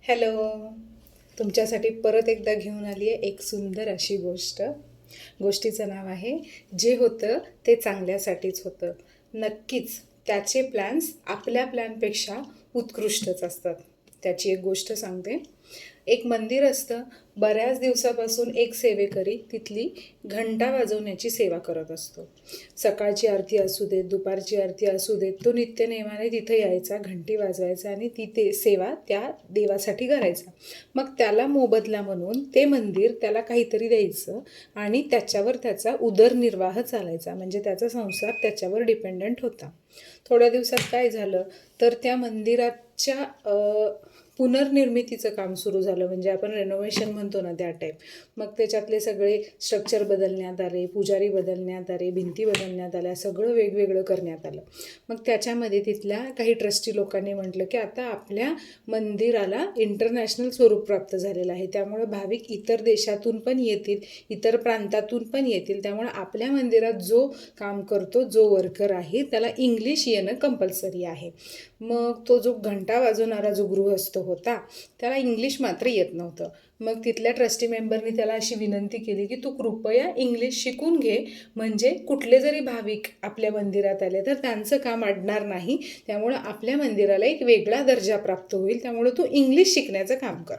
Hello. तुमच्यासाठी परत एकदा घेऊन आली आहे एक सुंदर अशी गोष्ट. गोष्टीचं नाव आहे जे होतं ते चांगल्यासाठीच होतं. नक्कीच त्याचे प्लॅन्स आपल्या प्लॅनपेक्षा उत्कृष्टच असतात. त्याची एक गोष्ट सांगते. एक मंदिर असतं. बऱ्याच दिवसापासून एक सेवेकरी तिथली घंटा वाजवण्याची सेवा करत असतो. सकाळची आरती असू देत, दुपारची आरती असू देत, तो नित्यनेमाने तिथं यायचा, घंटी वाजवायचा आणि ती सेवा त्या देवासाठी करायचा. मग त्याला मोबदला म्हणून ते मंदिर त्याला काहीतरी द्यायचं आणि त्याच्यावर त्याचा उदरनिर्वाह चालायचा. म्हणजे त्याचा संसार त्याच्यावर डिपेंडंट होता. थोड्या दिवसात काय झालं तर त्या मंदिराच्या पुनर्निर्मितीचं काम सुरू झालं. म्हणजे आपण रेनोव्हेशन म्हणतो ना, त्या टाईप. मग त्याच्यातले सगळे स्ट्रक्चर बदलण्यात आले, पुजारी बदलण्यात आले, भिंती बदलण्यात आल्या, सगळं वेगवेगळं करण्यात आलं. मग त्याच्यामध्ये तिथल्या काही ट्रस्टी लोकांनी म्हटलं की आता आपल्या मंदिराला इंटरनॅशनल स्वरूप प्राप्त झालेलं आहे. त्यामुळं भाविक इतर देशातून पण येतील, इतर प्रांतातून पण येतील. त्यामुळं आपल्या मंदिरात जो काम करतो, जो वर्कर आहे, त्याला इंग्लिश येणं कंपल्सरी आहे. मग तो जो घंटा वाजवणारा जो गृहस्थ होता त्याला इंग्लिश मात्र येत नव्हतं. मग तिथल्या ट्रस्टी मेंबरनी त्याला अशी विनंती केली की तू कृपया इंग्लिश शिकून घे, म्हणजे कुठले जरी भाविक आपल्या मंदिरात आले तर त्यांचं काम अडणार नाही. त्यामुळं आपल्या मंदिराला एक वेगळा दर्जा प्राप्त होईल. त्यामुळं तू इंग्लिश शिकण्याचं काम कर.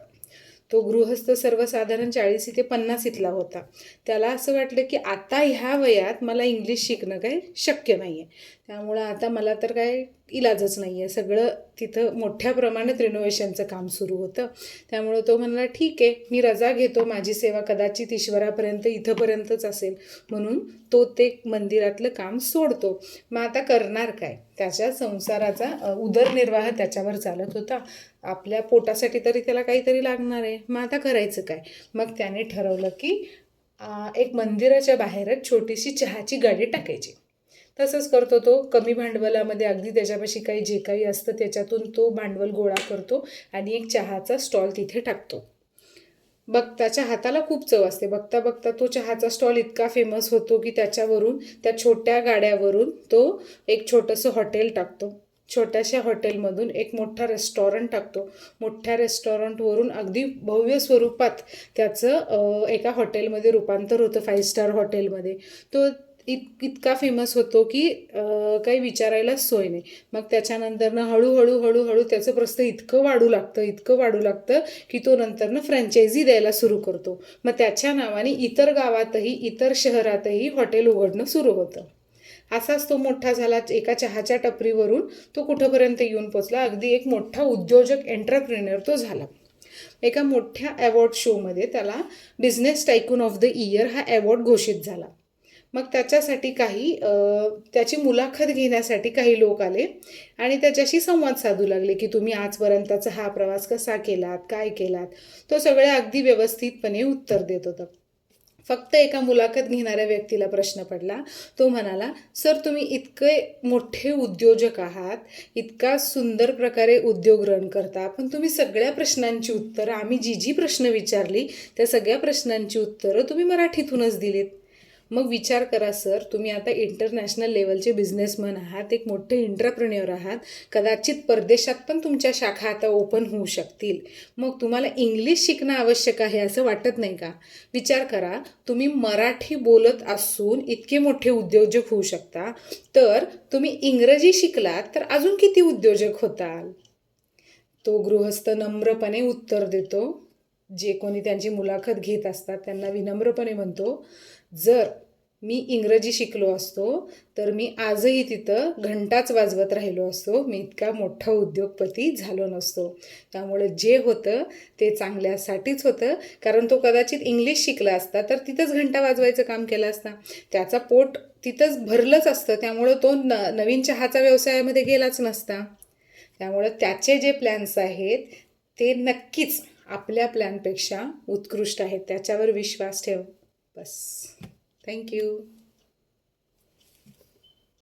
तो गृहस्थ सर्वसाधारण 40 ते 50 इथला होता. त्याला असं वाटलं की आता ह्या वयात मला इंग्लिश शिकणं काही शक्य नाही आहे. त्यामुळं आता मला तर काय इलाजच नाही आहे. सगळं तिथं मोठ्या प्रमाणात रिनोव्हेशनचं काम सुरू होतं. त्यामुळं तो म्हणला ठीक आहे, मी रजा घेतो, माझी सेवा कदाचित ईश्वरापर्यंत इथंपर्यंतच असेल. म्हणून तो ते मंदिरातलं काम सोडतो. मग आता करणार काय? त्याच्या संसाराचा उदरनिर्वाह त्याच्यावर चालत होता. आपल्या पोटासाठी तरी त्याला काहीतरी लागणार आहे. मग आता करायचं काय? मग त्याने ठरवलं की एक मंदिराच्या बाहेरच छोटीशी चहाची गाडी टाकायची. तसंच करतो तो. कमी भांडवलामध्ये अगदी त्याच्यापाशी काही जे काही असतं त्याच्यातून तो भांडवल गोळा करतो आणि एक चहाचा स्टॉल तिथे टाकतो. त्याच्या हाताला खूप चव असते. बघता बघता तो चहाचा स्टॉल इतका फेमस होतो की त्याच्यावरून, त्या छोट्या गाड्यावरून तो एक छोटंसं हॉटेल टाकतो. छोट्याशा हॉटेलमधून एक मोठा रेस्टॉरंट टाकतो. मोठ्या रेस्टॉरंटवरून अगदी भव्य स्वरूपात त्याचं एका हॉटेलमध्ये रूपांतर होतं, 5 स्टार हॉटेलमध्ये. तो इतका फेमस होतो की काही विचारायलाच सोय नाही. मग त्याच्यानंतरनं हळूहळू हळूहळू त्याचं प्रस्थ इतकं वाढू लागतं की तो नंतरनं फ्रँचायझी द्यायला सुरू करतो. मग त्याच्या नावाने इतर गावातही, इतर शहरातही हॉटेल उघडणं सुरू होतं. असाच तो मोठा झाला. एका चहाच्या टपरीवरून तो कुठंपर्यंत येऊन पोचला, अगदी एक मोठा उद्योजक, एंटरप्रेन्युअर तो झाला. एका मोठ्या अवॉर्ड शोमध्ये त्याला business tycoon of the year हा अवॉर्ड घोषित झाला. मग त्याच्यासाठी त्याची मुलाखत घेण्यासाठी काही लोक आले आणि त्याच्याशी संवाद साधू लागले की तुम्ही आजपर्यंतचा हा प्रवास कसा केलात, काय केलात. तो सगळ्या अगदी व्यवस्थितपणे उत्तर देत होता. फक्त एका मुलाखत घेणाऱ्या व्यक्तीला प्रश्न पडला. तो म्हणाला, सर तुम्ही इतके मोठे उद्योजक आहात, इतका सुंदर प्रकारे उद्योग रन करता, पण तुम्ही सगळ्या प्रश्नांची उत्तरं, आम्ही जी प्रश्न विचारली त्या सगळ्या प्रश्नांची उत्तरं तुम्ही मराठीतूनच दिलीत. मग विचार करा सर, तुम्ही आता इंटरनॅशनल लेवलचे बिझनेसमन आहात, एक मोठे एंटरप्रेन्युअर आहात, कदाचित परदेशात पण तुमच्या शाखा आता ओपन होऊ शकतील. मग तुम्हाला इंग्लिश शिकणं आवश्यक आहे असं वाटत नाही का? विचार करा, तुम्ही मराठी बोलत असून इतके मोठे उद्योजक होऊ शकता, तर तुम्ही इंग्रजी शिकलात तर अजून किती उद्योजक होताल? तो गृहस्थ नम्रपणे उत्तर देतो. जे कोणी त्यांची मुलाखत घेत असतात त्यांना विनम्रपणे म्हणतो, जर मी इंग्रजी शिकलो असतो तर मी आजही तिथं घंटाच वाजवत राहिलो असतो, मी इतका मोठा उद्योगपती झालो नसतो. त्यामुळे जे होतं ते चांगल्यासाठीच होतं. कारण तो कदाचित इंग्लिश शिकला असता तर तिथंच घंटा वाजवायचं काम केलं असता, त्याचा पोट तिथंच भरलंच असतं. त्यामुळं तो नवीन चहाचा व्यवसायामध्ये गेलाच नसता. त्यामुळं त्याचे जे प्लॅन्स आहेत ते नक्कीच आपल्या प्लॅनपेक्षा उत्कृष्ट आहेत. त्याच्यावर विश्वास ठेव. बस. थँक्यू.